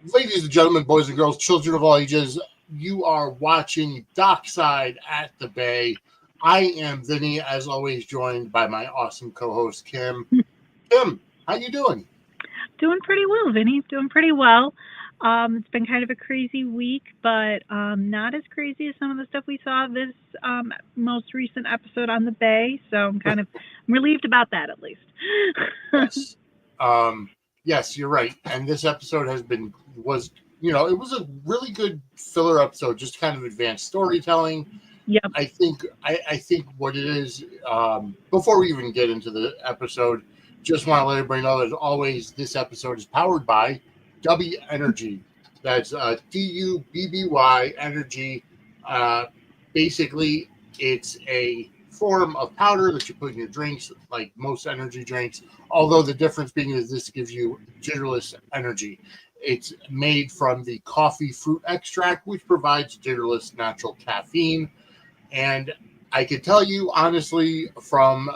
Ladies and gentlemen, boys and girls, children of all ages, you are watching Dockside at the Bay. I am Vinny, as always, joined by my awesome co-host Kim. Kim, how you doing? Doing pretty well, Vinny. Doing pretty well. It's been kind of a crazy week, but not as crazy as some of the stuff we saw this most recent episode on the Bay. So I'm relieved about that at least. Yes. Um, yes, you're right. And this episode it was a really good filler episode, just kind of advanced storytelling. Yep. I think what it is, before we even get into the episode, just want to let everybody know that as always, this episode is powered by W Energy. That's DUBBY Energy. Uh, Basically, it's a form of powder that you put in your drinks, like most energy drinks. Although the difference being is this gives you jitterless energy. It's made from the coffee fruit extract, which provides jitterless natural caffeine. And I can tell you honestly, from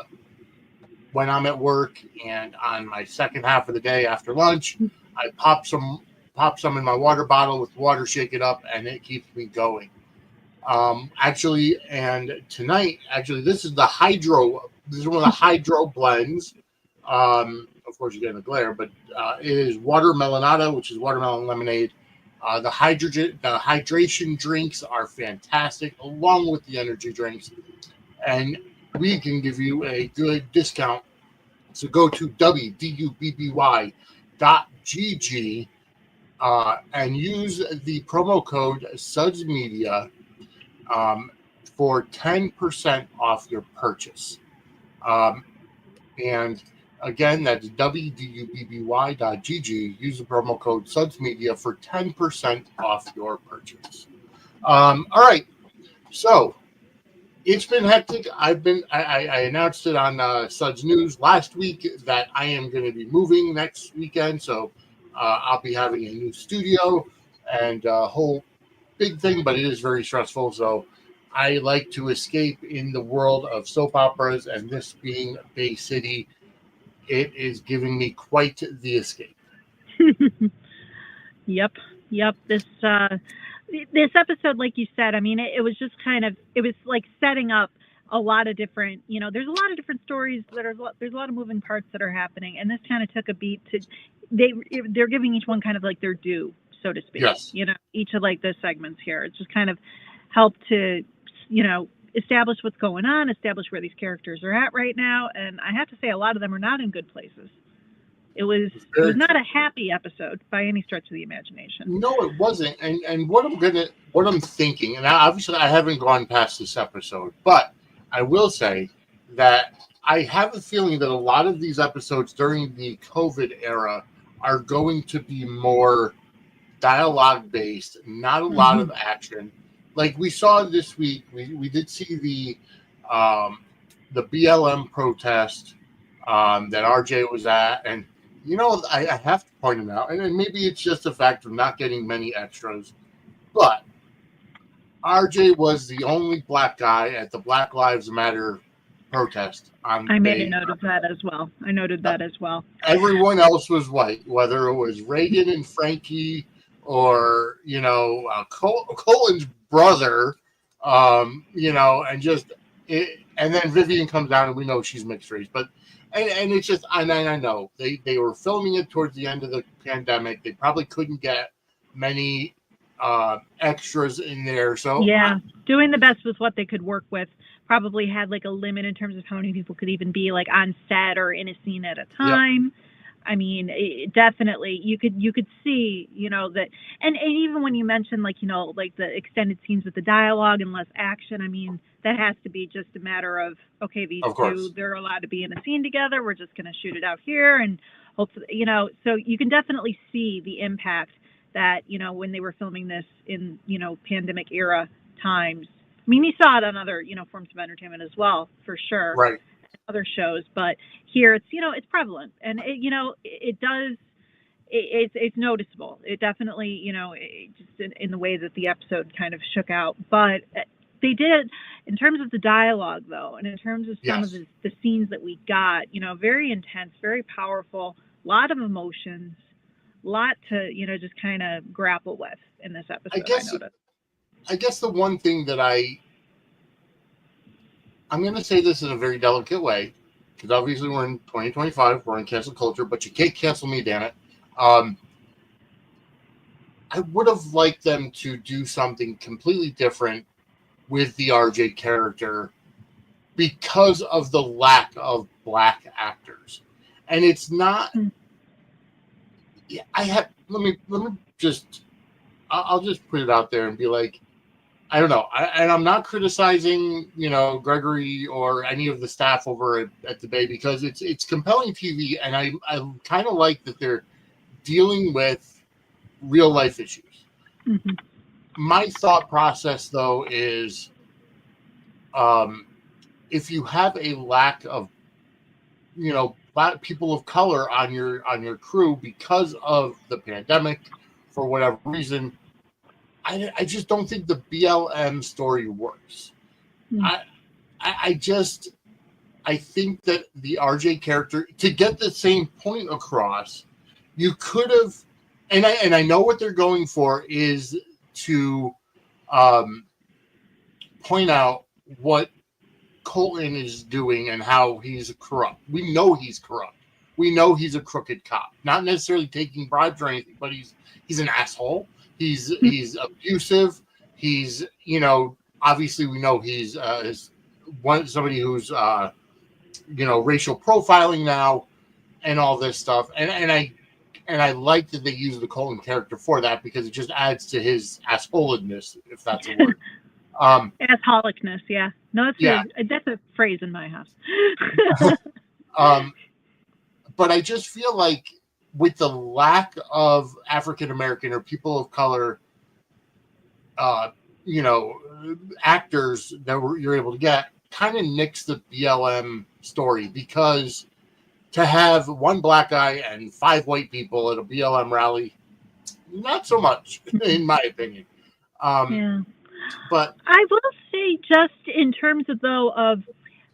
when I'm at work and on my second half of the day after lunch, I pop some in my water bottle with water, shake it up, and it keeps me going. And tonight, this is the hydro. This is one of the hydro blends. Of course, you're getting the glare, but it is watermelonada, which is watermelon lemonade. The hydration drinks are fantastic, along with the energy drinks, and we can give you a good discount. So go to wdubby.gg and use the promo code Suds Media for 10% off your purchase. Um, and again, that's wdubby.gg. Use the promo code Suds Media for 10% off your purchase. All right. So it's been hectic. I announced it on Suds News last week that I am going to be moving next weekend. So I'll be having a new studio and a whole big thing, but it is very stressful. So I like to escape in the world of soap operas, and this being Bay City, it is giving me quite the escape. Yep. Yep. This episode, like you said, I mean, it was just it was like setting up a lot of different, there's a lot of different stories there's a lot of moving parts that are happening, and this kind of took a beat to they they're giving each one kind of like their due, so to speak. Yes. Each of like the segments here, it's just kind of helped to, establish what's going on, establish where these characters are at right now, and I have to say, a lot of them are not in good places. It was Very not true. a happy episode by any stretch of the imagination. No, it wasn't. And what I'm thinking, and obviously I haven't gone past this episode, but I will say that I have a feeling that a lot of these episodes during the COVID era are going to be more dialogue based, not a lot Hmm. of action. Like we saw this week, we did see um, the BLM protest that RJ was at, and I have to point him out, and maybe it's just a fact of not getting many extras, but RJ was the only black guy at the Black Lives Matter protest on I made a Bay. note of that as well. I noted that as well. Everyone else was white, whether it was Reagan and Frankie or Colton's brother, and just and then Vivian comes down and we know she's mixed race, but and it's just I know they were filming it towards the end of the pandemic. They probably couldn't get many extras in there, so Yeah, doing the best with what they could work with. Probably had like a limit in terms of how many people could even be like on set or in a scene at a yep, time. I mean, definitely you could see, that, and even when you mentioned like, like the extended scenes with the dialogue and less action, I mean, that has to be just a matter of, okay, these of two, course, they're allowed to be in a scene together. We're just going to shoot it out here, and hopefully, so you can definitely see the impact that, when they were filming this in, pandemic era times. I mean, you saw it on other, forms of entertainment as well, for sure, right. other shows, but here it's, it's prevalent, and it does. It's noticeable. It definitely, just in the way that the episode kind of shook out. But they did, in terms of the dialogue, though, and in terms of some of Yes, the scenes that we got, very intense, very powerful, a lot of emotions, lot to, just kind of grapple with in this episode. I guess the one thing that I'm going to say this in a very delicate way, because obviously we're in 2025, we're in cancel culture, but you can't cancel me, damn it. I would have liked them to do something completely different with the RJ character because of the lack of black actors. And it's not. Let me just. I'll just put it out there and be like, I don't know. And I'm not criticizing, Gregory or any of the staff over at the Bay, because it's compelling TV, and I kind of like that they're dealing with real life issues. Mm-hmm. My thought process, though, is if you have a lack of, black people of color on your crew because of the pandemic, for whatever reason, I just don't think the BLM story works. I think that the RJ character, to get the same point across, you could have, and I know what they're going for is to point out what Colton is doing and how he's corrupt. We know he's corrupt. We know he's a crooked cop. Not necessarily taking bribes or anything, but he's an asshole. He's abusive. He's, obviously we know he's somebody who's racial profiling now and all this stuff. And I like that they use the Colton character for that, because it just adds to his assholedness, if that's a word. Assholicness, yeah. No, that's a phrase in my house. But I just feel like with the lack of African American or people of color, actors that you're able to get, kind of nicks the BLM story, because to have one black guy and 5 white people at a BLM rally, not so much, in my opinion. Yeah. But I will say, just in terms of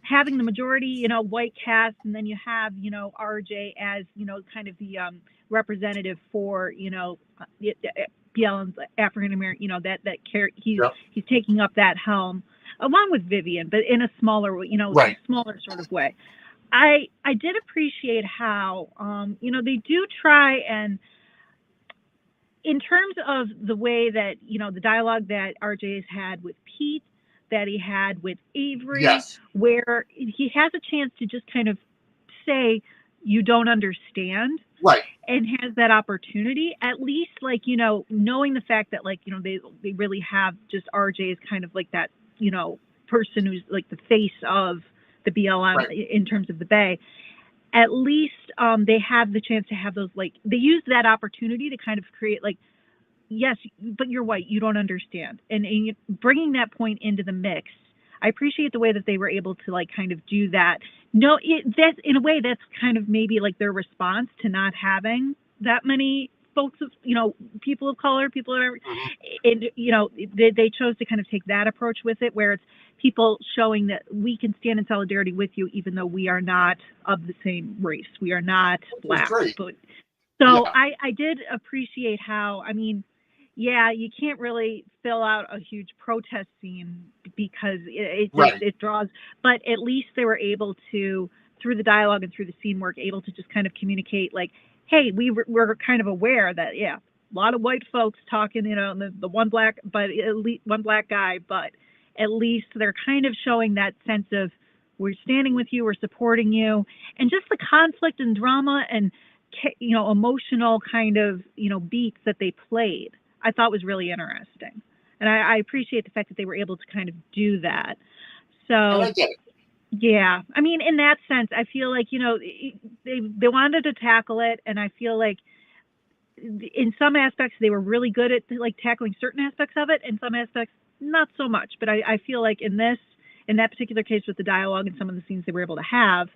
having the majority, white cast, and then you have, RJ as, kind of the representative for, BLM's African American, he's taking up that helm along with Vivian, but in a smaller, right. smaller sort of way. I did appreciate how, they do try, and in terms of the way that, the dialogue that RJ has had with Pete, that he had with Avery, yes, where he has a chance to just kind of say, you don't understand, right, and has that opportunity, at least, knowing the fact that, they really have just RJ is kind of like that, person who's like the face of the BLM, right, in terms of the Bay. At least they have the chance to have those, they use that opportunity to kind of create, yes, but you're white, you don't understand. And bringing that point into the mix, I appreciate the way that they were able to, kind of do that. No, that's, in a way, that's kind of maybe, their response to not having that many folks of, people of color, people that are, and, they chose to kind of take that approach with it, where it's people showing that we can stand in solidarity with you, even though we are not of the same race. We are not black. But, so yeah. I did appreciate how, you can't really fill out a huge protest scene because it draws, but at least they were able to, through the dialogue and through the scene work, able to just kind of communicate, hey, we're kind of aware that, a lot of white folks talking, the one black, but at least one black guy, but at least they're kind of showing that sense of, we're standing with you, we're supporting you, and just the conflict and drama and, emotional kind of, beats that they played, I thought was really interesting. And I appreciate the fact that they were able to kind of do that. So, and I get it. Yeah. In that sense, I feel like, they wanted to tackle it. And I feel like in some aspects, they were really good at tackling certain aspects of it. And some aspects, not so much. But I feel like in that particular case with the dialogue and some of the scenes they were able to have,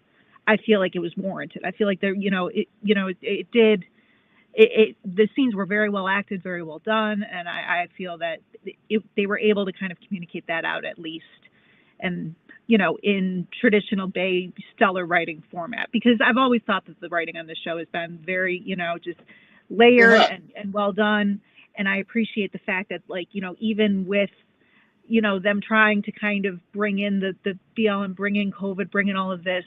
I feel like it was warranted. I feel like there, the scenes were very well acted, very well done. And I feel that they were able to kind of communicate that out, at least. And, in traditional Bay stellar writing format, because I've always thought that the writing on the show has been very, just layered Yeah. and well done. And I appreciate the fact that, like, even with, them trying to kind of bring in the BLM, bring in COVID, bring in all of this,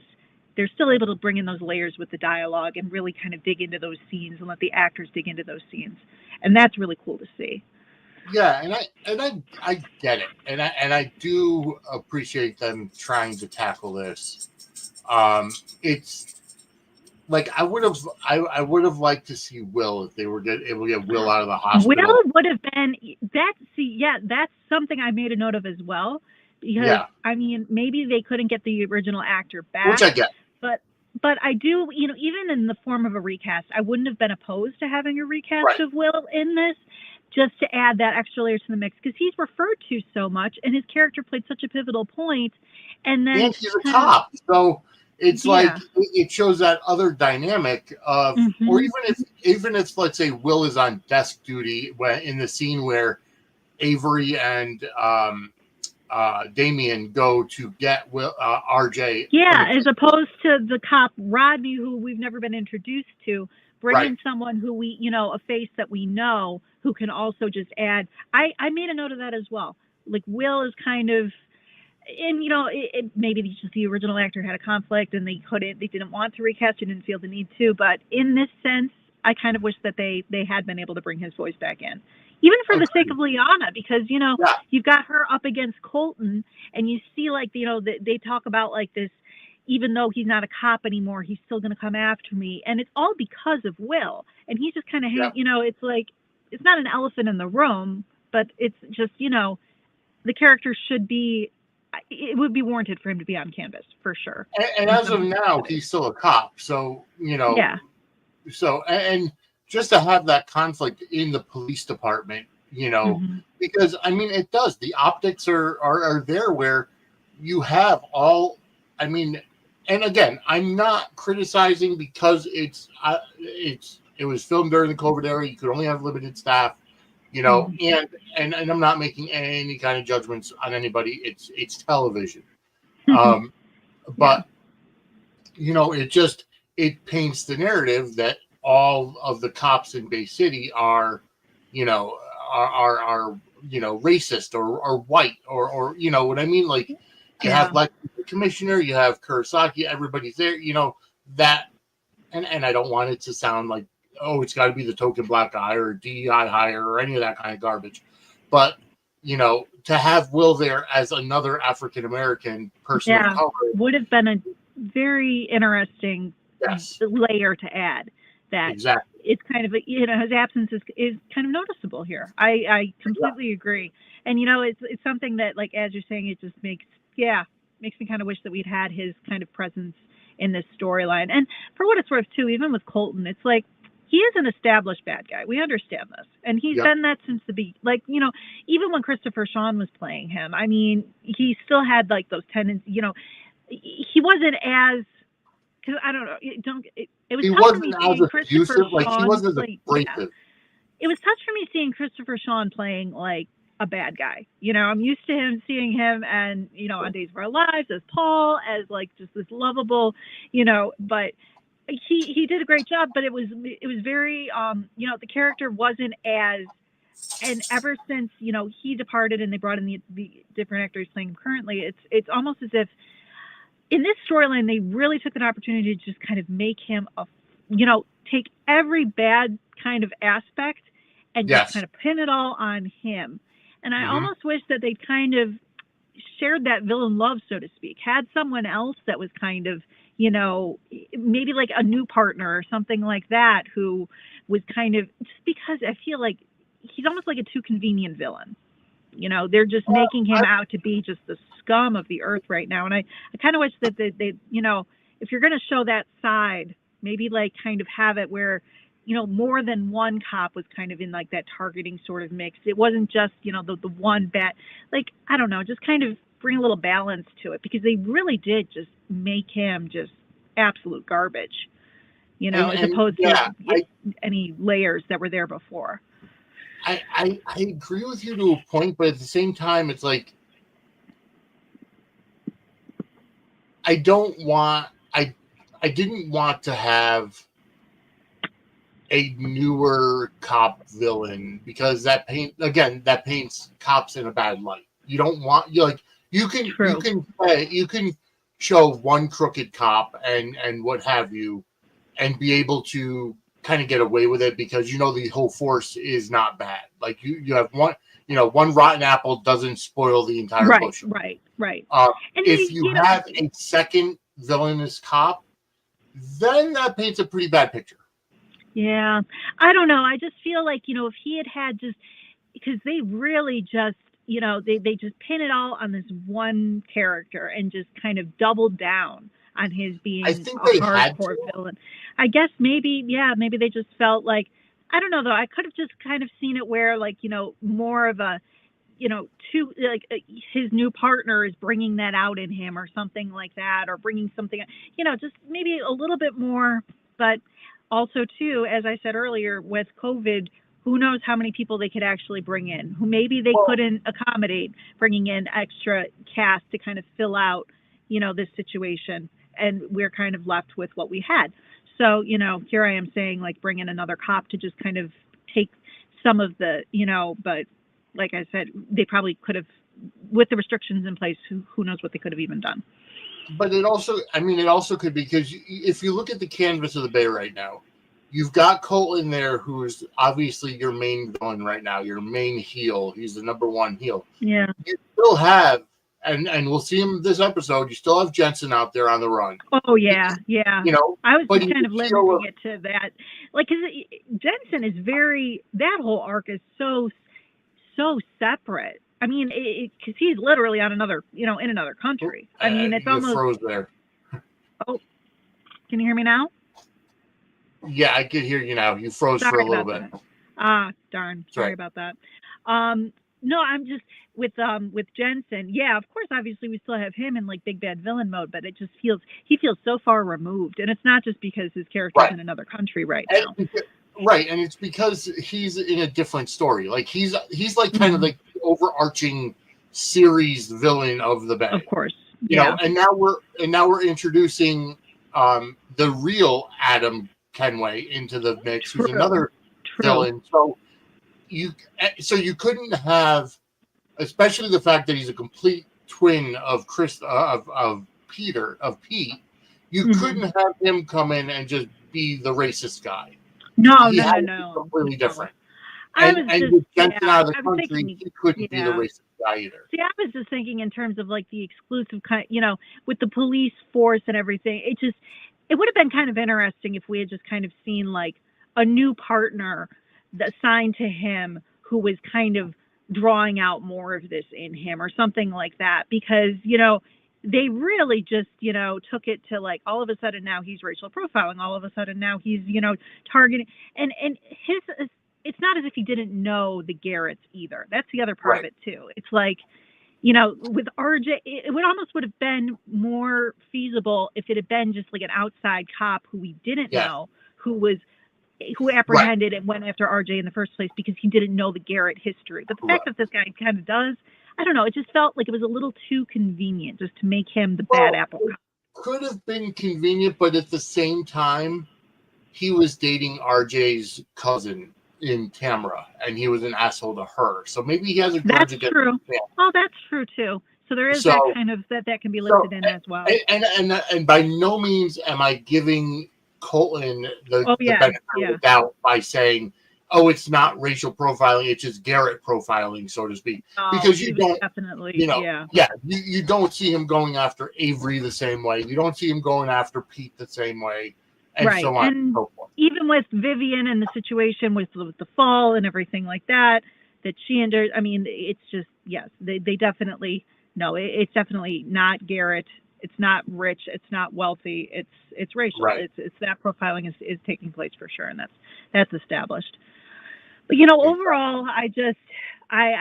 they're still able to bring in those layers with the dialogue and really kind of dig into those scenes and let the actors dig into those scenes. And that's really cool to see. Yeah, I get it, and I do appreciate them trying to tackle this. It's like I would have liked to see Will if they were able to get Will out of the hospital. Will would have been that. See, yeah, that's something I made a note of as well. Because Yeah, I mean, maybe they couldn't get the original actor back, which I get. but I do, even in the form of a recast, I wouldn't have been opposed to having a recast Right. of Will in this, just to add that extra layer to the mix, because he's referred to so much, and his character played such a pivotal point. And then And he's a cop, so it's Yeah. like it shows that other dynamic of, or Mhm. even if let's say Will is on desk duty when in the scene where Avery and Damien go to get Will RJ. Yeah, as opposed to the cop Rodney, who we've never been introduced to. Bring Right. in someone who we, a face that we know, who can also just add. I made a note of that as well. Like, Will is kind of, and maybe just the original actor had a conflict and they didn't want to recast, and didn't feel the need to. But in this sense, I kind of wish that they had been able to bring his voice back in, even for the sake of Liana, because Yeah. you've got her up against Colton, and you see, like, they talk about, like, this, even though he's not a cop anymore, he's still going to come after me, and it's all because of Will, and he's just kind of Yeah. it's like, it's not an elephant in the room, but it's just, the character should be, it would be warranted for him to be on canvas for sure. And as of now, he's still a cop, so Yeah. So and just to have that conflict in the police department, Mhm. because I mean it does. The optics are there where you have all. I mean, and again, I'm not criticizing because it was filmed during the COVID era. You could only have limited staff, Mhm. and I'm not making any kind of judgments on anybody. It's television, Yeah. but it paints the narrative that all of the cops in Bay City are, are racist or white or what I mean. Like you have Yeah. like the commissioner, you have Kurosaki, everybody's there. That, and I don't want it to sound like, oh, it's got to be the token black guy or DEI hire or any of that kind of garbage, but to have Will there as another African American person of Yeah. color. Would have been a very interesting Yes, layer to add. That exactly. it's kind of his absence is kind of noticeable here. I completely agree. And it's something that, like, as you're saying, it just makes me kind of wish that we'd had his kind of presence in this storyline. And for what it's worth too, even with Colton, it's like, he is an established bad guy. We understand this, and he's Yep. been that since the beginning. Like, even when Christopher Sean was playing him, I mean, he still had, like, those tendencies. He wasn't as, because I don't know. It was He tough for me wasn't as seeing Christopher abusive, like he Sean wasn't as play. Yeah, abrasive. it was tough for me seeing Christopher Sean playing like a bad guy. I'm used to seeing him and on Days of Our Lives as Paul, as, like, just this lovable, but he did a great job. But it was very the character wasn't as, and ever since he departed and they brought in the different actors playing him currently, it's almost as if in this storyline they really took an opportunity to just kind of make him take every bad kind of aspect and just Yes. kind of pin it all on him. And I Mhm. almost wish that they'd kind of shared that villain love, so to speak, had someone else that was kind of, maybe like a new partner or something like that, who was kind of, just because I feel like he's almost like a too convenient villain. They're just making him out to be just the scum of the earth right now. And I kind of wish that they if you're going to show that side, maybe, like, kind of have it where, more than one cop was kind of in, like, that targeting sort of mix. It wasn't just, the one bad, like, I don't know, just kind of bring a little balance to it, because they really did just make him just absolute garbage, as opposed to any layers that were there before. I agree with you to a point, but at the same time, it's like I didn't want to have a newer cop villain, because that paints cops in a bad light. You don't want you can show one crooked cop and what have you, and be able to kind of get away with it because the whole force is not bad. Like you have one rotten apple doesn't spoil the entire bushel. Right. And if you have a second villainous cop, then that paints a pretty bad picture. Yeah, I don't know. I just feel like, if he had just, because they really just, they just pin it all on this one character and just kind of doubled down on his being a hardcore villain. I guess maybe they just felt like, I don't know though. I could have just kind of seen it where more of a, his new partner is bringing that out in him or something like that, or bringing something, just maybe a little bit more, but also, too, as I said earlier, with COVID, who knows how many people they could actually bring in, who maybe they couldn't accommodate bringing in extra cast to kind of fill out, this situation. And we're kind of left with what we had. So, here I am saying, bring in another cop to just kind of take some of the, but like I said, they probably could have, with the restrictions in place, who knows what they could have even done. But it also could be, because if you look at the canvas of the Bay right now, you've got Colton there, who is obviously your main villain right now, your main heel. He's the number one heel. Yeah. You still have, and we'll see him this episode, you still have Jensen out there on the run. Oh, yeah. I was just kind of limiting it to that. Because Jensen is that whole arc is so separate. I mean, because he's literally on another, in another country. I mean, it's almost froze there. Oh, can you hear me now? Yeah, I can hear you now. You froze for a little bit. Darn. Sorry about that. No, I'm just with Jensen. Yeah, of course. Obviously, we still have him in big bad villain mode, but it just he feels so far removed, and it's not just because his character's in another country right now. Right, and it's because he's in a different story. He's kind of the overarching series villain of the Bay. Of course, and now we're introducing the real Adam Kenway into the mix, who's another villain. So you couldn't have, especially the fact that he's a complete twin of Pete. You couldn't have him come in and just be the racist guy. No. Completely different. And with Jensen out of the country, he couldn't be the racist guy either. See, I was just thinking in terms of the exclusive kind, with the police force and everything. It would have been kind of interesting if we had just kind of seen a new partner assigned to him who was kind of drawing out more of this in him or something like that, because they really just, took it to all of a sudden now he's racial profiling. All of a sudden now he's, targeting. And it's not as if he didn't know the Garretts either. That's the other part of it too. It's with RJ, it would have been more feasible if it had been just an outside cop who we didn't know, who apprehended and went after RJ in the first place because he didn't know the Garrett history. But the fact that this guy kind of does, I don't know, it just felt like it was a little too convenient just to make him the bad apple cop. Could have been convenient, but at the same time, he was dating RJ's cousin in Tamara, and he was an asshole to her. So maybe he has a grudge against him. Oh, that's true too. So there is that kind of that can be listed in as well. And by no means am I giving Colton the benefit of the doubt by saying, oh, it's not racial profiling, it's just Garrett profiling, so to speak. Because you don't definitely, you don't see him going after Avery the same way. You don't see him going after Pete the same way, and so on and so forth. Even with Vivian and the situation with the fall and everything like that she endured. I mean, it's just they definitely it's definitely not Garrett. It's not rich. It's not wealthy. It's racial. Right. It's that profiling is taking place for sure, and that's established. But overall, I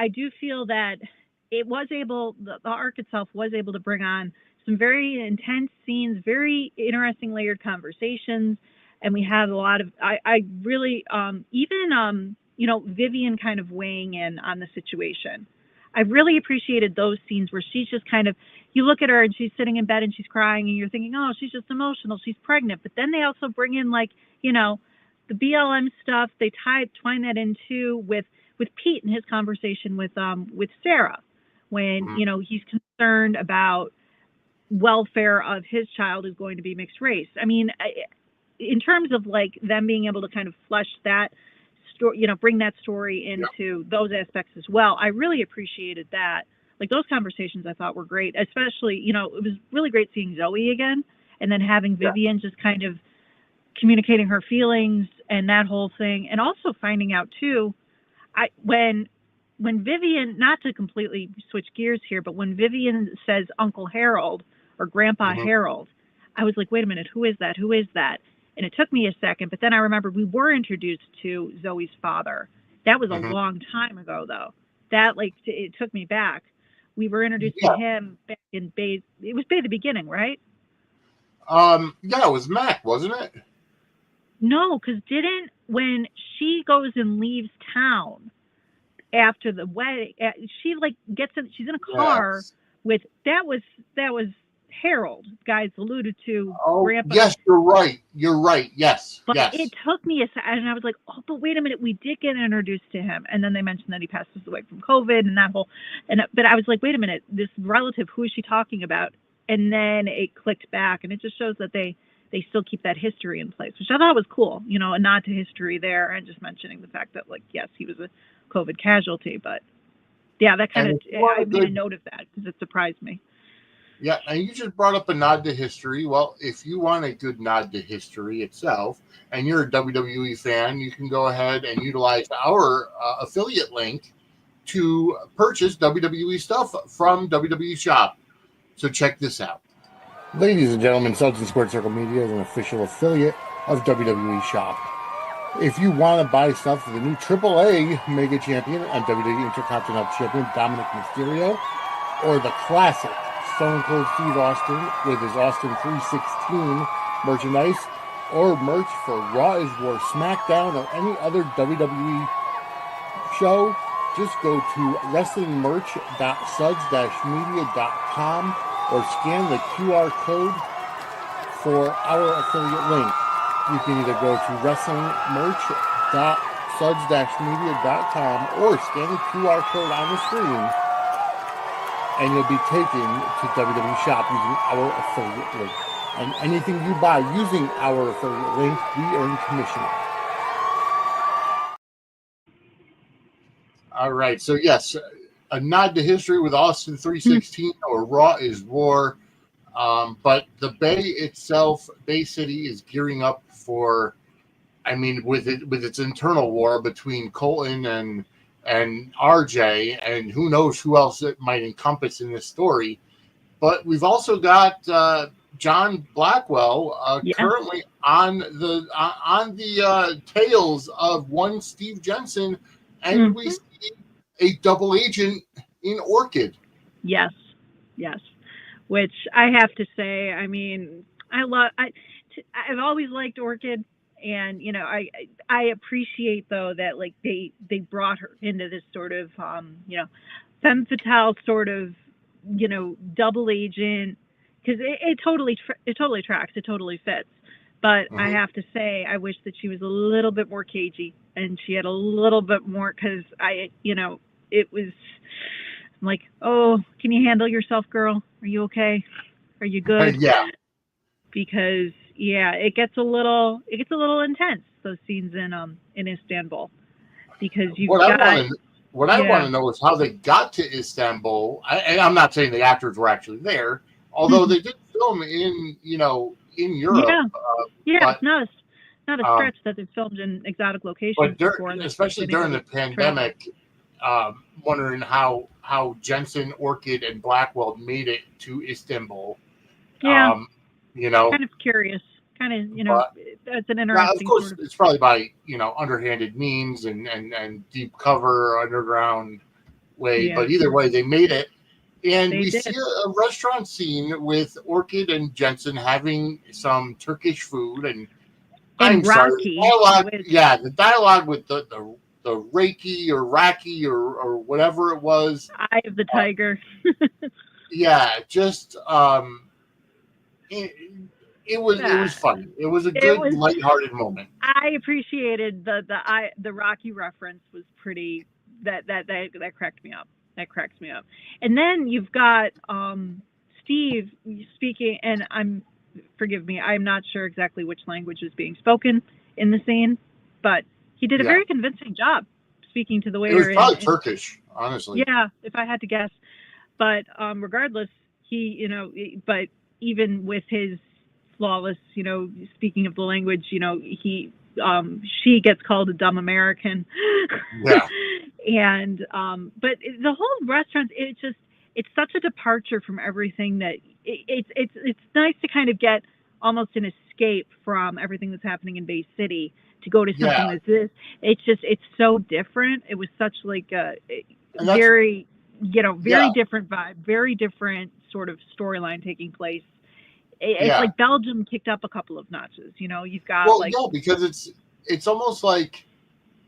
do feel that it was the arc itself was able to bring on some very intense scenes, very interesting layered conversations, and we had a lot of I really even Vivian kind of weighing in on the situation. I really appreciated those scenes where she's just kind of, you look at her and she's sitting in bed and she's crying and you're thinking, oh, she's just emotional, she's pregnant. But then they also bring in the BLM stuff, they twine that into with Pete and his conversation with Sarah, when he's concerned about welfare of his child who's going to be mixed race. I mean, in terms of like them being able to kind of flesh that story, bring that story into those aspects as well, I really appreciated that. Like those conversations I thought were great, especially, it was really great seeing Zoe again, and then having Vivian just kind of communicating her feelings and that whole thing. And also finding out too, when Vivian, not to completely switch gears here, but when Vivian says Uncle Harold or Grandpa Harold, I was like, wait a minute, who is that? Who is that? And it took me a second, but then I remembered we were introduced to Zoe's father. That was a long time ago though. That it took me back. We were introduced to him back in Bay. It was Bay the beginning, right? Yeah, it was Mac, wasn't it? No, because when she goes and leaves town after the wedding, she she's in a car with, that was Harold, guys alluded to. Grandpa. Yes, you're right. Yes. But it took me a second, and I was like, oh, but wait a minute, we did get introduced to him. And then they mentioned that he passes away from COVID and that whole, but I was like, wait a minute, this relative, who is she talking about? And then it clicked back, and it just shows that they still keep that history in place, which I thought was cool, a nod to history there, and just mentioning the fact that, yes, he was a COVID casualty, but yeah, that kind of, I made a note of that because it surprised me. Yeah, and you just brought up a nod to history. Well, if you want a good nod to history itself, and you're a WWE fan, you can go ahead and utilize our affiliate link to purchase WWE stuff from WWE Shop. So check this out. Ladies and gentlemen, Suds and Squared Circle Media is an official affiliate of WWE Shop. If you want to buy stuff for the new AAA Mega Champion and WWE Intercontinental Champion Dominic Mysterio, or the classic Stone Cold Steve Austin with his Austin 316 merchandise, or merch for Raw is War, SmackDown, or any other WWE show, just go to wrestlingmerch.suds-media.com or scan the QR code for our affiliate link. You can either go to wrestlingmerch.suds-media.com or scan the QR code on the screen, and you'll be taken to WWE Shop using our affiliate link. And anything you buy using our affiliate link, we earn commission. All right, so yes, a nod to history with Austin 316 or Raw is War. But the Bay itself, Bay City, is gearing up for, with its internal war between Colton and RJ, and who knows who else it might encompass in this story. But we've also got John Blackwell currently on the tails of one Steve Jensen, and we see a double agent in Orchid. Yes. Which I have to say, I've always liked Orchid, and I appreciate though that they brought her into this sort of femme fatale sort of double agent, because it totally tracks, it totally fits. But I have to say, I wish that she was a little bit more cagey and she had a little bit more, because it was like, oh, can you handle yourself, girl? Are you okay? Are you good? Yeah. Because it gets a little intense, those scenes in Istanbul, because you've what got. I want to know is how they got to Istanbul. And I'm not saying the actors were actually there, although they did film in Europe. It's not a stretch that they filmed in exotic locations. But especially during the pandemic, wondering how Jensen, Orchid, and Blackwell made it to Istanbul. Yeah. Kind of curious. Kind of, that's an interesting. Of course, it's probably by underhanded means and deep cover underground way. Yeah. But either way, they made it, and we see a restaurant scene with Orchid and Jensen having some Turkish food, and I'm Rocky. Sorry, the dialogue with the Reiki or Raki or whatever it was. Eye of the Tiger. Just It was funny. It was a good lighthearted moment. I appreciated the Rocky reference was pretty that cracked me up. That cracks me up. And then you've got Steve speaking, and forgive me, I'm not sure exactly which language is being spoken in the scene, but he did a very convincing job speaking to the waiter. It was probably Turkish, honestly. Yeah, if I had to guess. But regardless, but even with his flawless, speaking of the language, she gets called a dumb American. Yeah. And but the whole restaurant, it's such a departure from everything that it's nice to kind of get almost an escape from everything that's happening in Bay City to go to something that's this. It's so different. It was such like a very different vibe, very different sort of storyline taking place. It's like Belgium kicked up a couple of notches. You've got because it's almost like,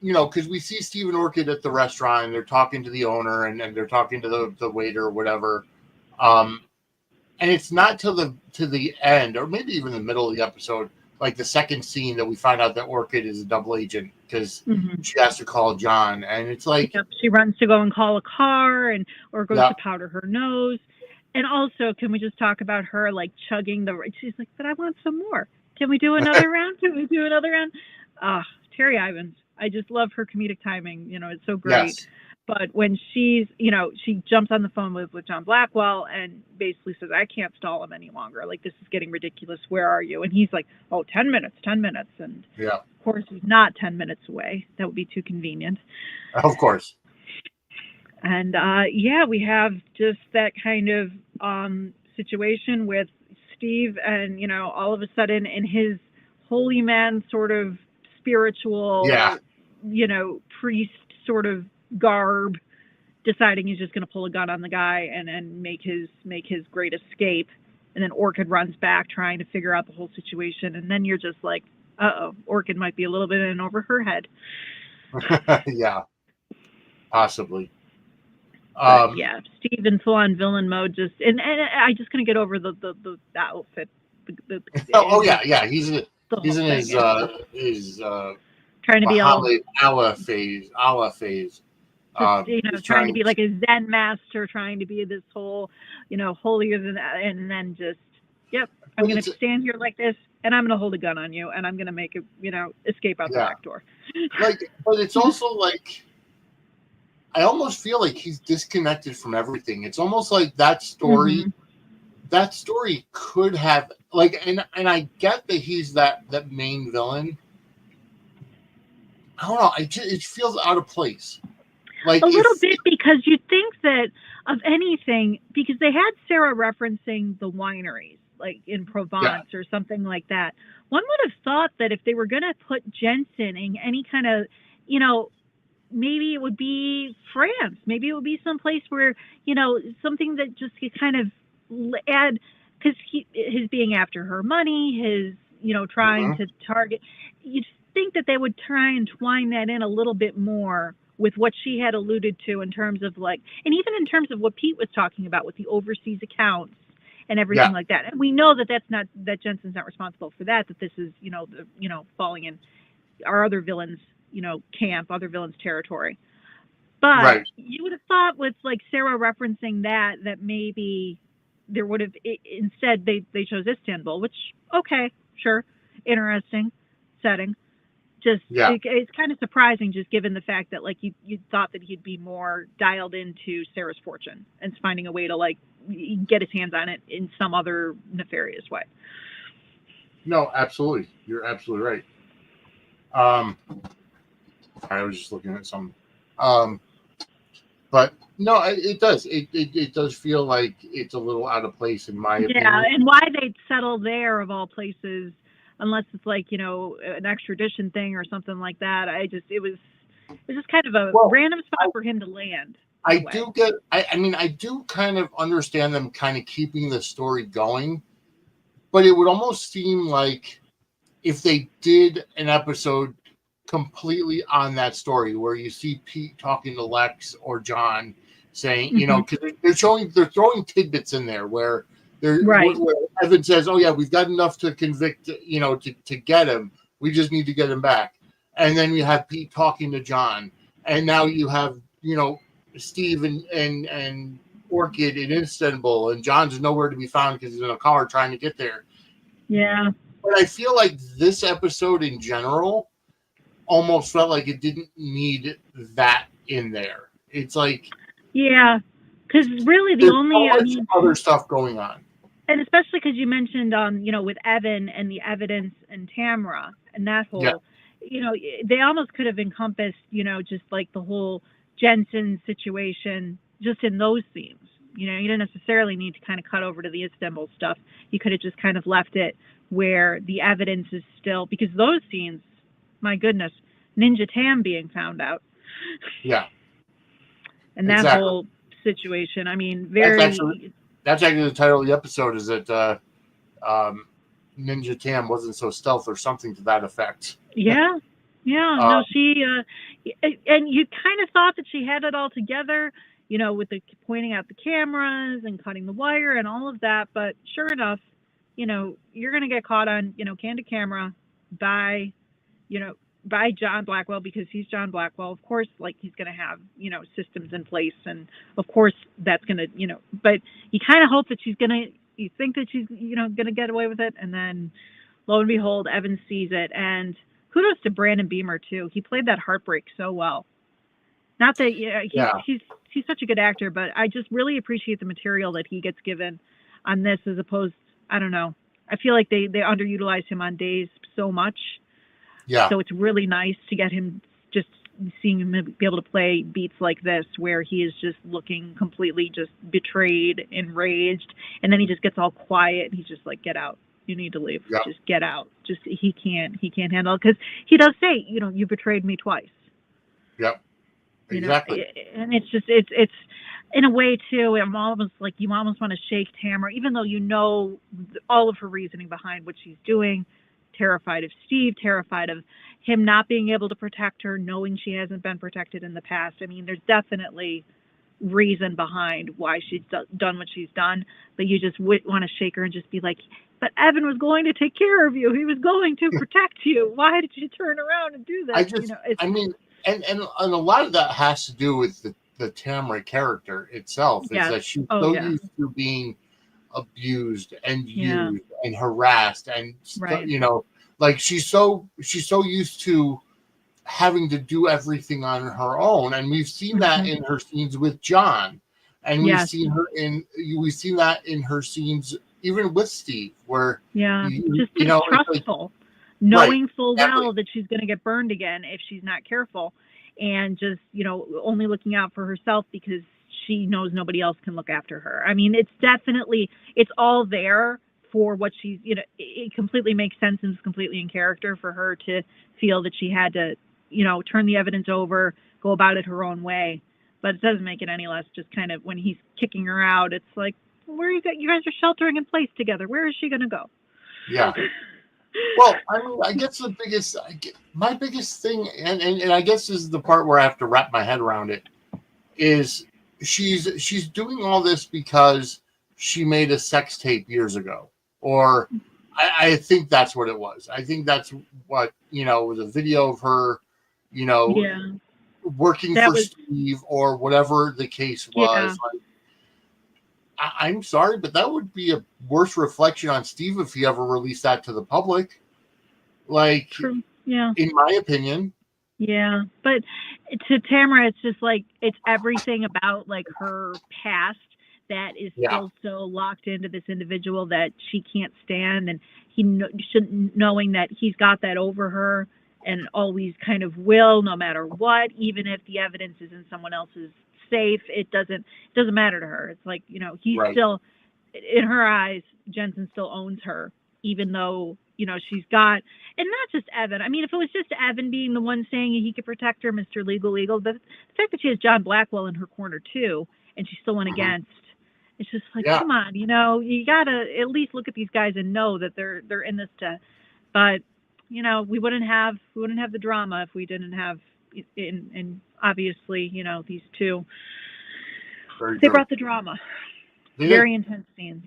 because we see Steve and Orchid at the restaurant and they're talking to the owner and they're talking to the waiter or whatever. And it's not till the end, or maybe even the middle of the episode, like the second scene, that we find out that Orchid is a double agent because she has to call John. And it's like she runs to go and call a car or goes to powder her nose. And also, can we just talk about her like chugging she's like, but I want some more. Can we do another round? Can we do another round? Terry Ivins. I just love her comedic timing. It's so great. Yes. But when she jumps on the phone with John Blackwell and basically says, I can't stall him any longer. Like, this is getting ridiculous. Where are you? And he's like, 10 minutes. And of course, he's not 10 minutes away. That would be too convenient. Of course. And we have just that kind of situation with Steve and, all of a sudden in his holy man sort of spiritual, priest sort of garb, deciding he's just going to pull a gun on the guy and make his great escape. And then Orchid runs back trying to figure out the whole situation. And then you're just like, Orchid might be a little bit in over her head. Yeah, possibly. Steve in full-on villain mode. And I just couldn't get over the outfit. He's in his trying to be Allah phase. Trying to be like a Zen master, trying to be this whole, holier than that, and then just, I'm going to stand here like this, and I'm going to hold a gun on you, and I'm going to make it, escape out the back door. But it's also like, I almost feel like he's disconnected from everything. It's almost like that story. That story could have and I get that he's that main villain. I don't know. It feels out of place. Like a little bit, because you'd think that of anything, because they had Sarah referencing the wineries, like in Provence or something like that. One would have thought that if they were going to put Jensen in any kind of, maybe it would be France. Maybe it would be someplace where, something that just could kind of add, because his being after her money, his, trying to target, you'd think that they would try and twine that in a little bit more with what she had alluded to in terms of and even in terms of what Pete was talking about with the overseas accounts and everything like that. And we know that Jensen's not responsible for that this is, falling in our other villains, camp, other villains territory. But you would have thought with Sarah referencing that maybe there would have, instead they chose Istanbul, which, okay, sure, interesting setting. Just it's kind of surprising, just given the fact that you thought that he'd be more dialed into Sarah's fortune and finding a way to get his hands on it in some other nefarious way. No, absolutely, you're absolutely right. I was just looking at some, but no, it does. It does feel like it's a little out of place in my opinion. Yeah, and why they'd settle there of all places. Unless it's an extradition thing or something like that. It was just kind of a random spot for him to land. I do kind of understand them kind of keeping the story going, but it would almost seem like if they did an episode completely on that story where you see Pete talking to Lex or John saying, because they're throwing tidbits in there where Right. Where Evan says, "Oh yeah, we've got enough to convict, to get him. We just need to get him back." And then you have Pete talking to John, and now you have Steve and Orchid in Istanbul, and John's nowhere to be found because he's in a car trying to get there. Yeah. But I feel like this episode in general almost felt like it didn't need that in there. It's like, yeah, because really the only, I mean, other stuff going on. And especially because you mentioned, with Evan and the evidence and Tamara and that whole, they almost could have encompassed, just like the whole Jensen situation just in those scenes. You didn't necessarily need to kind of cut over to the Istanbul stuff. You could have just kind of left it where the evidence is still, because those scenes, my goodness, Ninja Tam being found out. Yeah. And that whole situation, I mean, That's actually the title of the episode, is that Ninja Tam wasn't so stealth or something to that effect. Yeah. No, she, and you kind of thought that she had it all together, with the pointing out the cameras and cutting the wire and all of that. But sure enough, you're going to get caught on, candid camera by John Blackwell, because he's John Blackwell. Of course, like, he's going to have, systems in place. And of course that's going to, but you kind of hope that you think that she's, going to get away with it. And then lo and behold, Evan sees it. And kudos to Brandon Beamer too. He played that heartbreak so well. Not that he's such a good actor, but I just really appreciate the material that he gets given on this, as opposed, I don't know. I feel like they underutilized him on Days so much. Yeah. So it's really nice to get him, just seeing him be able to play beats like this, where he is just looking completely just betrayed, enraged, and then he just gets all quiet and he's just like, "Get out. You need to leave. Yeah. Just get out." Just he can't handle it, because he does say, "You betrayed me twice." Yep. Exactly. And it's just it's in a way too. I'm almost like, you almost want to shake Tamara, even though all of her reasoning behind what she's doing. Terrified of Steve, terrified of him not being able to protect her, knowing she hasn't been protected in the past. I mean, there's definitely reason behind why she's done what she's done, but you just want to shake her and just be like, "But Evan was going to take care of you. He was going to protect you. Why did you turn around and do this?" And a lot of that has to do with the Tamara character itself. Is that she's used to being abused and used and harassed, and like she's so used to having to do everything on her own. And we've seen that in her scenes with John, and we've seen that in her scenes even with Steve, where just distrustful, knowing full well that she's going to get burned again if she's not careful, and just only looking out for herself because she knows nobody else can look after her. I mean, it's all there for what she's, it completely makes sense and is completely in character for her to feel that she had to, turn the evidence over, go about it her own way. But it doesn't make it any less just kind of, when he's kicking her out, it's like, where you guys are sheltering in place together. Where is she going to go? Yeah. Well, I mean, I guess my biggest thing, and I guess this is the part where I have to wrap my head around it, is she's doing all this because she made a sex tape years ago, or I think that's what it was. I think that's what, was a video of her, working for Steve, or whatever the case was. Like, I'm sorry, but that would be a worse reflection on Steve if he ever released that to the public. Like, in my opinion. Yeah, but to Tamara, it's just like, it's everything about like her past that is still so locked into this individual that she can't stand, and knowing that he's got that over her and always kind of will, no matter what, even if the evidence is in someone else's safe, it doesn't matter to her. It's like, he's still, in her eyes, Jensen still owns her, even though, she's got, and not just Evan. I mean, if it was just Evan being the one saying he could protect her, Mr. Legal, but the fact that she has John Blackwell in her corner too, and she still went against, it's just like, come on, you gotta at least look at these guys and know that they're in this but we wouldn't have the drama if we didn't have, and obviously, these two, they brought the drama. Very intense scenes.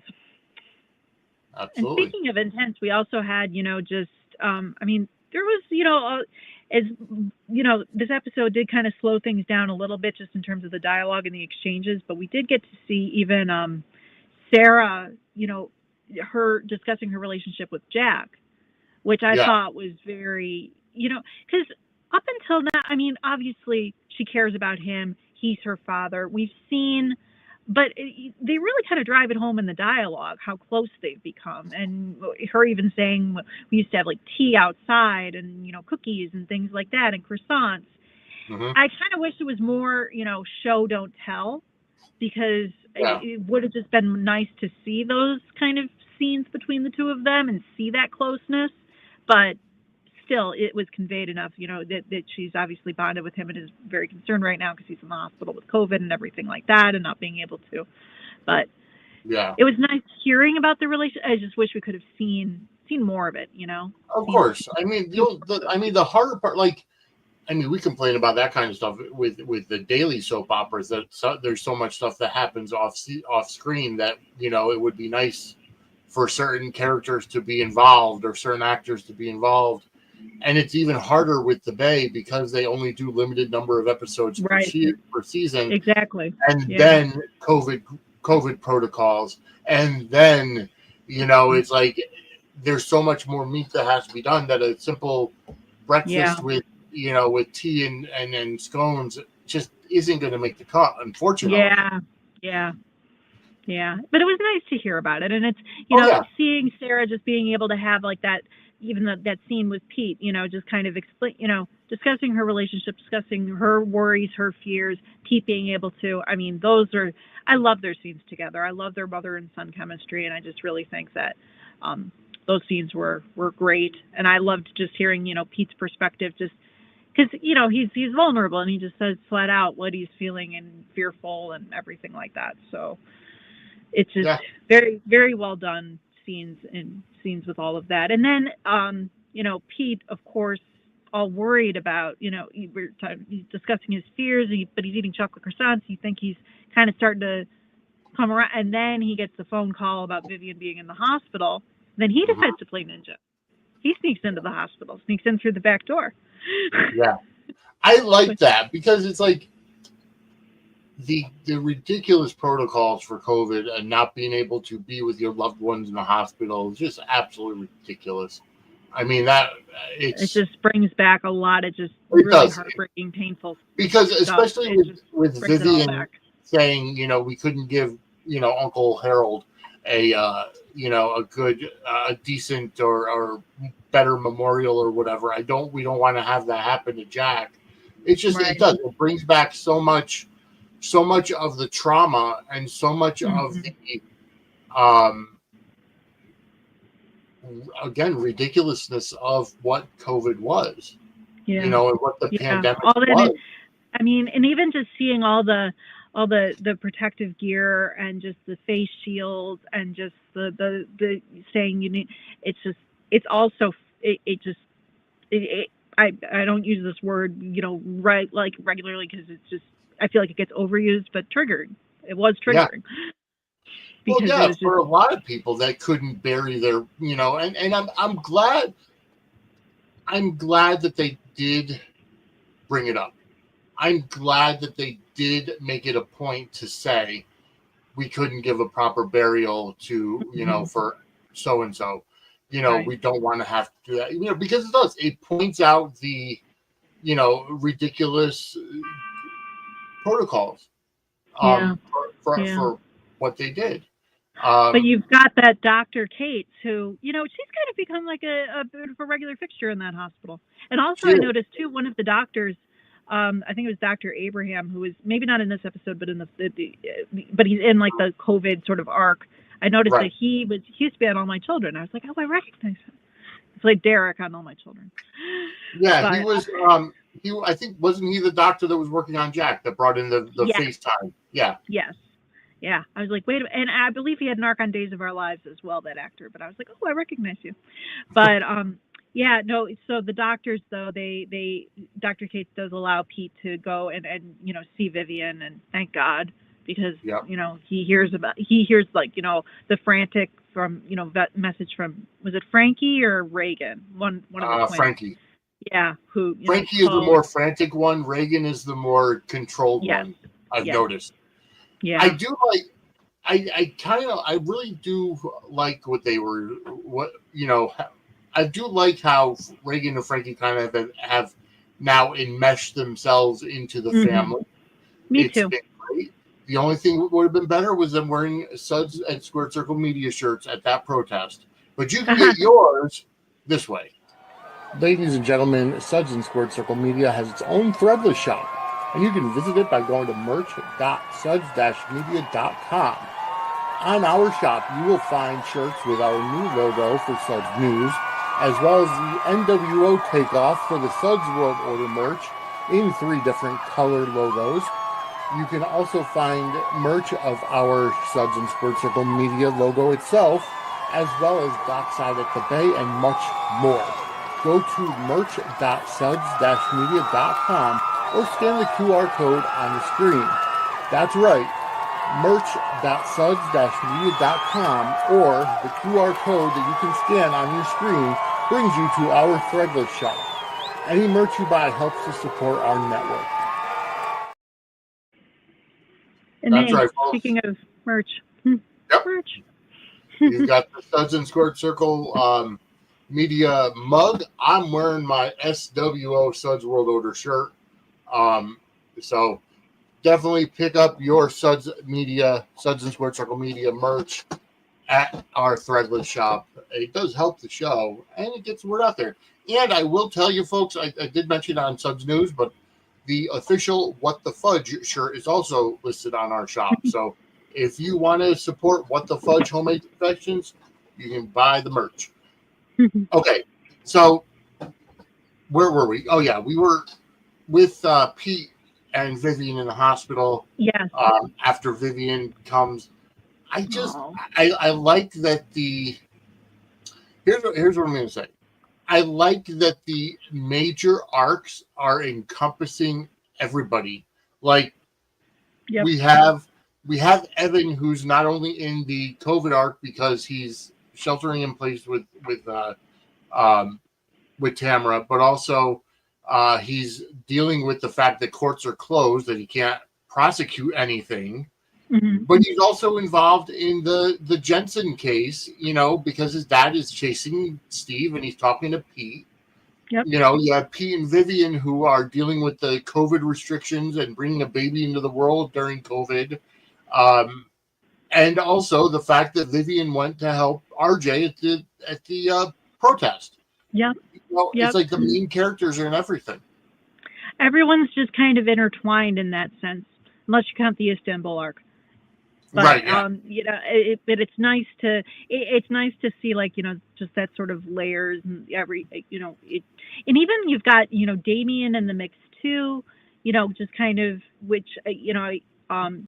And Absolutely. speaking of intense, we also had, just, I mean, there was, as this episode did kind of slow things down a little bit just in terms of the dialogue and the exchanges, but we did get to see even Sarah, her discussing her relationship with Jack, which I Yeah. thought was very, because up until now, I mean, obviously she cares about him. He's her father. We've seen, but they really kind of drive it home in the dialogue how close they've become. And her even saying we used to have like tea outside and, cookies and things like that and croissants. Hmm. I kind of wish it was more, show, don't tell, because Yeah. it would have just been nice to see those kind of scenes between the two of them and see that closeness. But still, it was conveyed enough, that she's obviously bonded with him and is very concerned right now because he's in the hospital with COVID and everything like that and not being able to. But Yeah. it was nice hearing about the relationship. I just wish we could have seen more of it, Of Seen course. I mean, the harder part, like, I mean, we complain about that kind of stuff with the daily soap operas. There's so much stuff that happens off screen that it would be nice for certain characters to be involved or certain actors to be involved. And it's even harder with the Bay because they only do limited number of episodes right. per season, Exactly. and Yeah. then COVID protocols, and then it's like there's so much more meat that has to be done that a simple breakfast with tea and scones just isn't going to make the cut, unfortunately. Yeah. But it was nice to hear about it, and it's seeing Sarah just being able to have like that, even that scene with Pete, just kind of explain, discussing her relationship, discussing her worries, her fears, Pete being able to. I mean, I love their scenes together. I love their mother and son chemistry, and I just really think that those scenes were great, and I loved just hearing Pete's perspective, just because he's vulnerable and he just says flat out what he's feeling and fearful and everything like that. So it's just very, very well done scenes with all of that. And then Pete, of course, all worried about he's discussing his fears, but he's eating chocolate croissants. You think he's kind of starting to come around, and then he gets the phone call about Vivian being in the hospital. Then he decides to play ninja. He sneaks into the hospital, sneaks in through the back door. Yeah, I like that because it's like the ridiculous protocols for COVID and not being able to be with your loved ones in the hospital is just absolutely ridiculous. I mean, it just brings back a lot of just really heartbreaking, painful because stuff. Especially with Vivian saying, we couldn't give, Uncle Harold a good, decent or better memorial or whatever. We don't want to have that happen to Jack. It's just, It does. It brings back so much of the trauma and so much of the, again, ridiculousness of what COVID was, and what the pandemic was. I mean, and even just seeing all the protective gear and just the face shields and just the saying you need, it's also I don't use this word like regularly because it's just I feel like it gets overused, but triggered. It was triggering. Well, for a lot of people that couldn't bury their, and I'm glad that they did bring it up. I'm glad that they did make it a point to say we couldn't give a proper burial to, for so and so. We don't want to have to do that, because it points out the, ridiculous protocols for what they did. But you've got that Dr. Cates who, she's kind of become like a bit of a regular fixture in that hospital. And also I noticed too, one of the doctors, I think it was Dr. Abraham, who was maybe not in this episode, but in but he's in like the COVID sort of arc. I noticed that he used to be on All My Children. I was like, oh, I recognize him. He played Derek on All My Children. Yeah, but he was. I think wasn't he the doctor that was working on Jack that brought in the FaceTime? Yeah. Yes. Yeah, I was like, wait a minute. And I believe he had an arc on Days of Our Lives as well, that actor. But I was like, oh, I recognize you. But so the doctors, though, Dr. Cates does allow Pete to go and see Vivian, and thank God, because Yep. he hears like the frantic from that message from, was it Frankie or Reagan, one of the twins. Frankie. Yeah, who Frankie is the called. more frantic one. Reagan is the more controlled Yes. one. I've Yes. noticed. Yeah. I do like. I really do like what they were. I do like how Reagan and Frankie kind of have now enmeshed themselves into the family. Me It's too. been great. The only thing that would have been better was them wearing Suds and Squared Circle Media shirts at that protest. But you can get yours this way. Ladies and gentlemen, Suds and Squared Circle Media has its own threadless shop, and you can visit it by going to merch.suds-media.com. On our shop, you will find shirts with our new logo for Suds News, as well as the NWO takeoff for the Suds World Order merch in 3 different color logos. You can also find merch of our Suds and Squared Circle Media logo itself, as well as Dockside at the Bay and much more. Go to merch.suds-media.com or scan the QR code on the screen. That's right, merch.suds-media.com, or the QR code that you can scan on your screen brings you to our threadless shop. Any merch you buy helps to support our network. And That's hey, right, folks. speaking of merch, Yep. merch. You've got the Suds and Squared Circle Media mug. I'm wearing my SWO Suds World Order shirt. So definitely pick up your Suds and Squared Circle Media merch at our threadless shop. It does help the show, and it gets the word out there. And I will tell you, folks, I did mention on Suds News, but the official What the Fudge shirt is also listed on our shop. So if you want to support What the Fudge homemade confections, you can buy the merch. Okay, so where were we? Oh, yeah, we were with Pete and Vivian in the hospital. Yes. After Vivian comes, I like that here's what I'm going to say. I like that the major arcs are encompassing everybody. Like, Yep. we have Evan, who's not only in the COVID arc because he's sheltering in place with Tamara, but also he's dealing with the fact that courts are closed, that he can't prosecute anything. Mm-hmm. But he's also involved in the Jensen case, because his dad is chasing Steve and he's talking to Pete. Yep. You have Pete and Vivian who are dealing with the COVID restrictions and bringing a baby into the world during COVID. And also the fact that Vivian went to help RJ at the protest. Yep. It's like the main characters are in everything. Everyone's just kind of intertwined in that sense, unless you count the Istanbul arc. But, right. Yeah. But it's nice to see, like, just that sort of layers and and even you've got, Damien in the mix too, just kind of, which,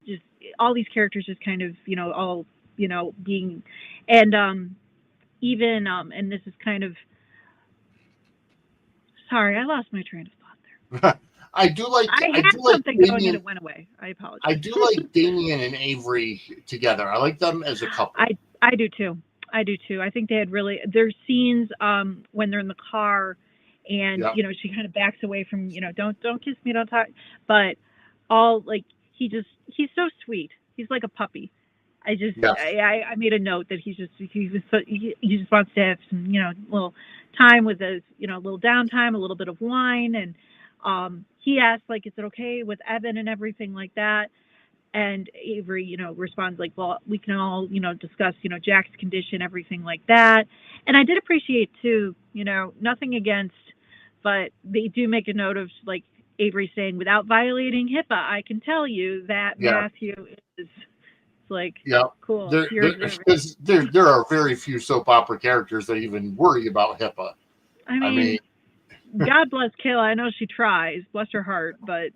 just all these characters just kind of, all, being, and even, and this is kind of, sorry, I lost my train of thought there. I do like something Damien, going and it went away. I apologize. I do like Damien and Avery together. I like them as a couple. I do too. I think they had their scenes when they're in the car and she kind of backs away from don't kiss me, don't talk, but all like he's so sweet. He's like a puppy. I made a note that he just wants to have some little time with his little downtime, a little bit of wine, and he asked, like, is it okay with Evan and everything like that? And Avery, responds like, well, we can all, discuss, Jack's condition, everything like that. And I did appreciate too, nothing against, but they do make a note of, like, Avery saying, without violating HIPAA, I can tell you that Matthew is like, cool. There are very few soap opera characters that even worry about HIPAA. I mean God bless Kayla. I know she tries, bless her heart, but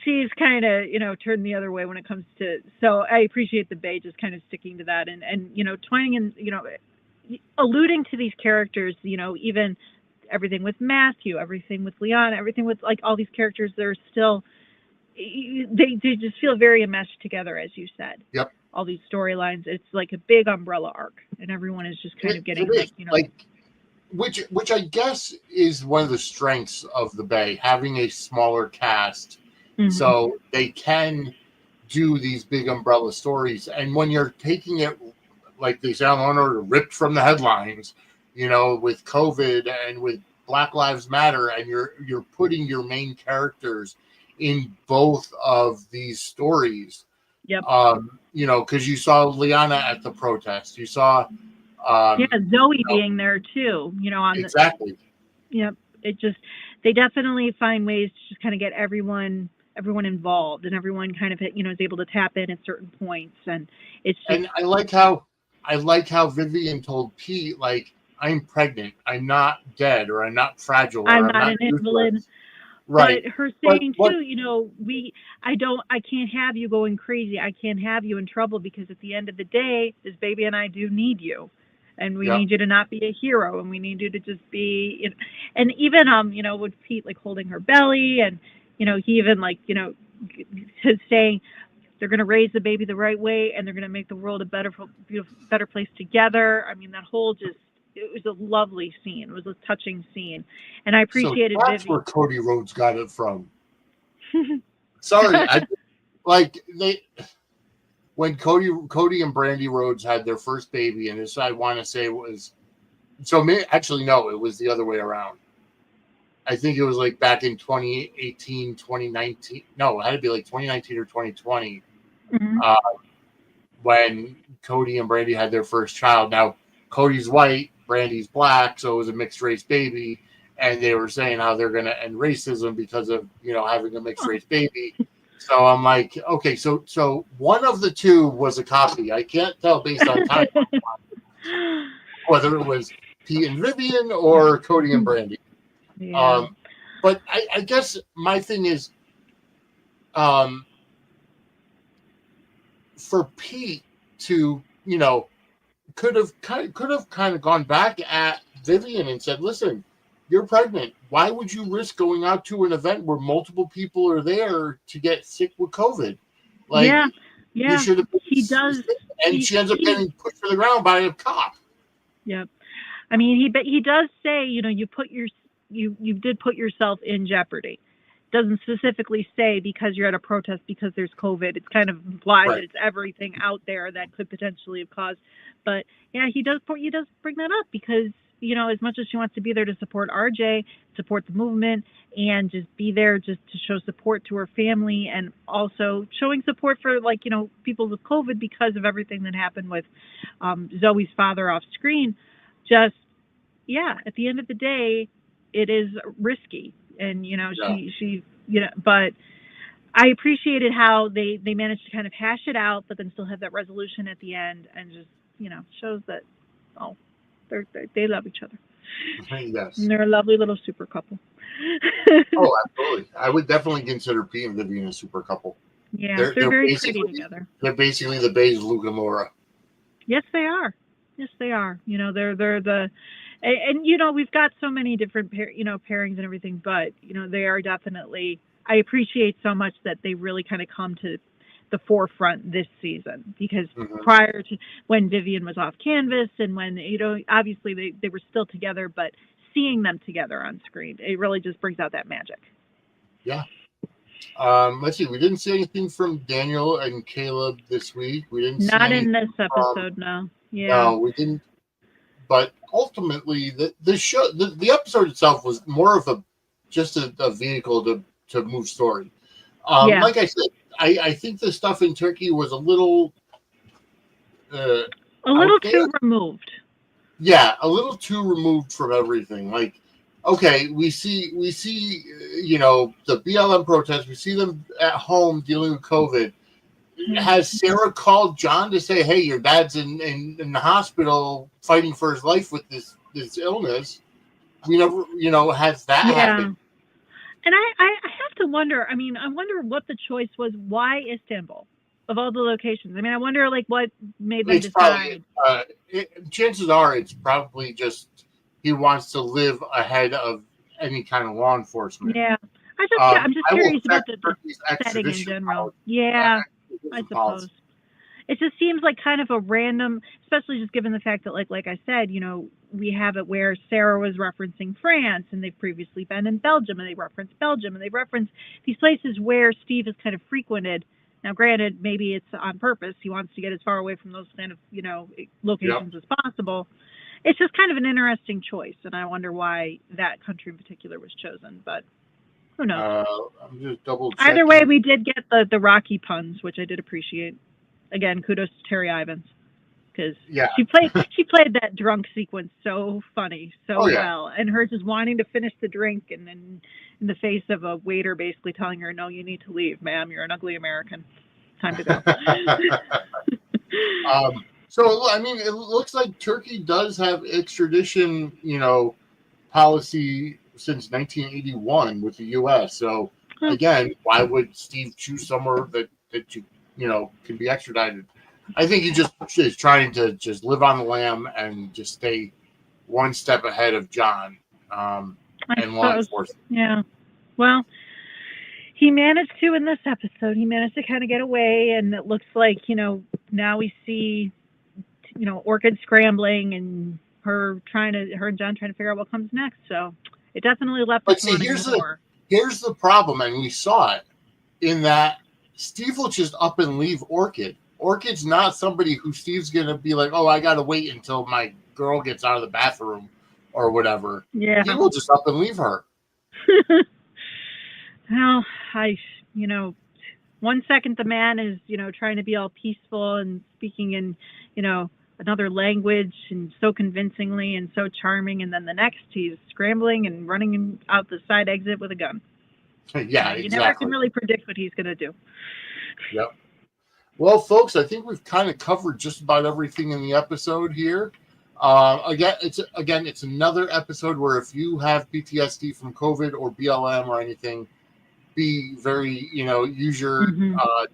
she's kind of turned the other way when it comes to. So I appreciate the Bay just kind of sticking to that and twining in alluding to these characters. Even everything with Matthew, everything with Leon, everything with like all these characters. They're still they just feel very enmeshed together, as you said. Yep. All these storylines, it's like a big umbrella arc, and everyone is just kind of getting like, you know, like, which I guess is one of the strengths of the Bay, having a smaller cast, so they can do these big umbrella stories. And when you're taking it, like they sound on order, ripped from the headlines, you know, with COVID and with Black Lives Matter, and you're putting your main characters in both of these stories. Yep. You know, because you saw Liana at the protest, you saw Zoe being there too, you know, on exactly. Yep. It just, they definitely find ways to just kind of get everyone involved, and everyone kind of, you know, is able to tap in at certain points, and it's just, and I like how Vivian told Pete, like, I'm pregnant, I'm not dead, or I'm not fragile, or I'm not an invalid. Right. But her saying too, you know, I can't have you going crazy. I can't have you in trouble, because at the end of the day, this baby and I do need you. And we need you to not be a hero, and we need you to just be, you know, and even, you know, with Pete, like, holding her belly, and, you know, he even, like, you know, saying they're going to raise the baby the right way, and they're going to make the world a better place together. I mean, that whole it was a lovely scene. It was a touching scene, and I appreciated that's Vivian. where Cody Rhodes got it from. Sorry, when Cody and Brandy Rhodes had their first baby, and this, I want to say, was, actually no, it was the other way around. I think it was like back in 2018, 2019. No, it had to be like 2019 or 2020. When Cody and Brandy had their first child. Now, Cody's white, Brandy's black, so it was a mixed race baby, and they were saying how they're going to end racism because of, you know, having a mixed race baby. So I'm like, okay, so one of the two was a copy. I can't tell based on time whether it was Pete and Vivian or Cody and Brandy. Yeah. But I guess my thing is, for Pete to, you know, could have kind of gone back at Vivian and said, listen, you're pregnant. Why would you risk going out to an event where multiple people are there to get sick with COVID? Like, you should have. He does, and she ends up getting pushed to the ground by a cop. Yep. I mean, he does say, you know, you did put yourself in jeopardy. Doesn't specifically say because you're at a protest because there's COVID. It's kind of implied that it's everything out there that could potentially have caused. But yeah, he does bring that up because, you know, as much as she wants to be there to support RJ, support the movement, and just be there just to show support to her family, and also showing support for, like, you know, people with COVID because of everything that happened with Zoe's father off screen. Just, at the end of the day, it is risky. And, you know, she, you know, but I appreciated how they managed to kind of hash it out, but then still have that resolution at the end, and just, you know, shows that, they love each other. Yes. And they're a lovely little super couple. Oh, absolutely. I would definitely consider Pete and Vivian a super couple. Yeah, they're very pretty together. They're basically the Bay's Luke and Laura. Yes, they are. Yes, they are. You know, they're the, and you know, we've got so many different pairings and everything, but you know, they are definitely. I appreciate so much that they really kind of come to the forefront this season, because prior to when Vivian was off canvas, and when, you know, obviously they were still together, but seeing them together on screen, it really just brings out that magic. Yeah. Let's see. We didn't see anything from Daniel and Caleb this week. We didn't. Not in this episode, no. Yeah. No, we didn't. But ultimately, the show, the episode itself was more of just a vehicle to move story. Like I said, I think the stuff in Turkey was a little too removed. Yeah, a little too removed from everything. Like, okay, we see, you know, the BLM protests. We see them at home dealing with COVID. Has Sarah called John to say, hey, your dad's in the hospital fighting for his life with this illness? We never, you know, has that happened? And I have to wonder, I mean, I wonder what the choice was. Why Istanbul of all the locations? I mean, I wonder, like, what made them decide? Chances are it's probably just he wants to live ahead of any kind of law enforcement. Yeah. I'm just I will curious about check the Turkey's setting in extradition general. policy. Yeah, I Extradition suppose. policy. It just seems like kind of a random, especially just given the fact that, like I said, we have it where Sarah was referencing France, and they've previously been in Belgium, and they reference Belgium, and they reference these places where Steve has kind of frequented. Now, granted, maybe it's on purpose. He wants to get as far away from those kind of, locations as possible. It's just kind of an interesting choice, and I wonder why that country in particular was chosen, but who knows? I'm just double checking. Either way, we did get the Rocky puns, which I did appreciate. Again, kudos to Terry Ivins, because she played that drunk sequence so funny, well, and her just wanting to finish the drink, and then in the face of a waiter basically telling her, "No, you need to leave, ma'am. You're an ugly American. Time to go." So, I mean, it looks like Turkey does have extradition, policy since 1981 with the U.S. So, again, why would Steve choose somewhere that can be extradited? I think he just is trying to just live on the lam and just stay one step ahead of John and law enforcement. Yeah. Well, he managed to in this episode. He managed to kind of get away, and it looks like, now we see, Orchid scrambling and her and John trying to figure out what comes next. So it definitely left us wanting more. Here's the problem, and we saw it in that Steve will just up and leave Orchid. Orchid's not somebody who Steve's going to be like, oh, I got to wait until my girl gets out of the bathroom or whatever. Yeah. He will just up and leave her. Well, 1 second the man is, trying to be all peaceful and speaking in, another language and so convincingly and so charming. And then the next he's scrambling and running out the side exit with a gun. Yeah, you never can really predict what he's going to do. Yep. Well, folks, I think we've kind of covered just about everything in the episode here. Again, it's another episode where if you have PTSD from COVID or BLM or anything, be very, use your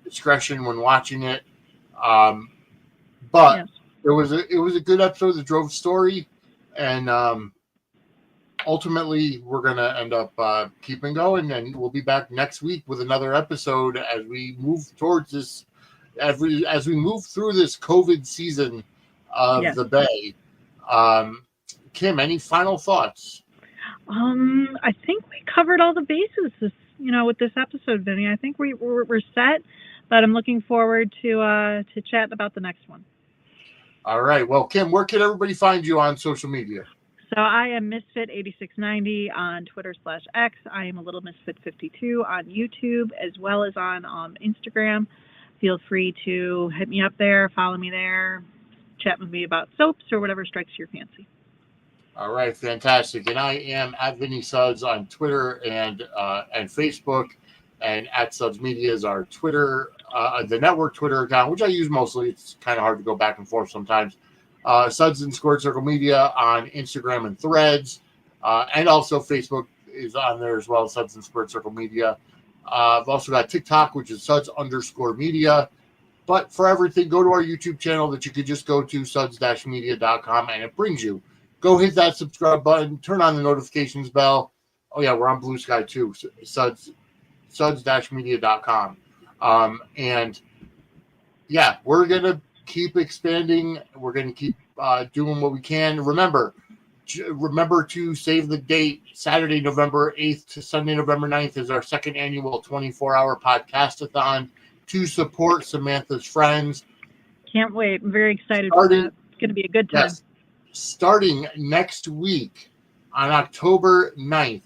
discretion when watching it. But yes. It was a good episode that drove story, and ultimately we're gonna end up keeping going, and we'll be back next week with another episode as we move towards this, as we move through this COVID season of the Bay. Kim, any final thoughts? I think we covered all the bases with this episode, Vinny. I think we're set, but I'm looking forward to chat about the next one. All right. Well, Kim, where can everybody find you on social media? So I am Misfit8690 on Twitter/X. I am a Little Misfit52 on YouTube, as well as on Instagram. Feel free to hit me up there, follow me there, chat with me about soaps or whatever strikes your fancy. All right, fantastic. And I am at Vinny Suds on Twitter and Facebook, and at Suds Media is our Twitter, the network Twitter account, which I use mostly. It's kind of hard to go back and forth sometimes. Suds and Squared Circle Media on Instagram and Threads, and also Facebook is on there as well, Suds and Squared Circle Media. I've also got TikTok, which is Suds_Media. But for everything, go to our YouTube channel that you could just go to suds-media.com, and it brings you. Go hit that subscribe button, turn on the notifications bell. Oh, yeah, we're on Blue Sky too, suds-media.com. And, yeah, we're going to keep expanding. We're going to keep doing what we can. Remember to save the date. Saturday, November 8th to Sunday, November 9th is our second annual 24-hour podcast-a-thon to support Samantha's friends. Can't wait. I'm very excited for that. It's going to be a good time. Yes. Starting next week on October 9th,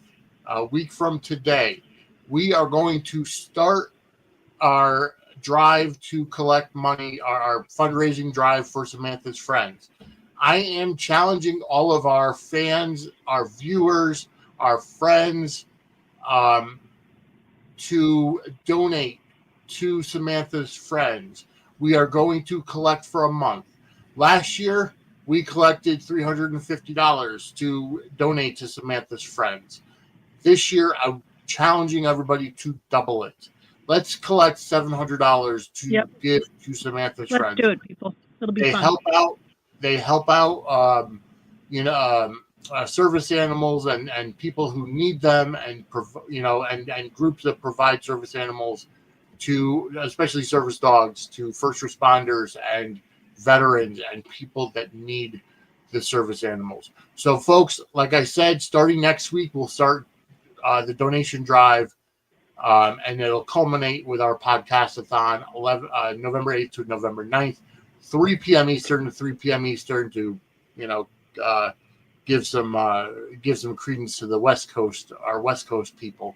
a week from today, we are going to start our drive to collect money, our fundraising drive for Samantha's friends. I am challenging all of our fans, our viewers, our friends to donate to Samantha's friends. We are going to collect for a month. Last year, we collected $350 to donate to Samantha's friends. This year, I'm challenging everybody to double it. Let's collect $700 to give to Samantha's friends. Let's do it, people. It'll be fun. They help out. service animals and people who need them, and and groups that provide service animals to, especially service dogs, to first responders and veterans and people that need the service animals. So, folks, like I said, starting next week, we'll start the donation drive, and it'll culminate with our podcast-a-thon, November 8th to November 9th, 3 p.m. Eastern to 3 p.m. Eastern, to give some credence to the West Coast, our West Coast people.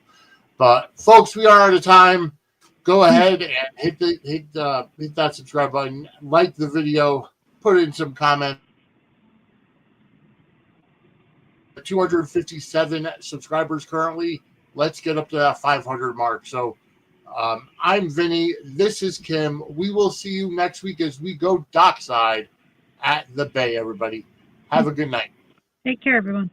But folks, we are out of time. Go ahead and hit that subscribe button, like the video, put in some comments. 257 subscribers currently. Let's get up to that 500 mark. So I'm Vinny. This is Kim. We will see you next week as we go dockside at the Bay, everybody. Have a good night. Take care, everyone.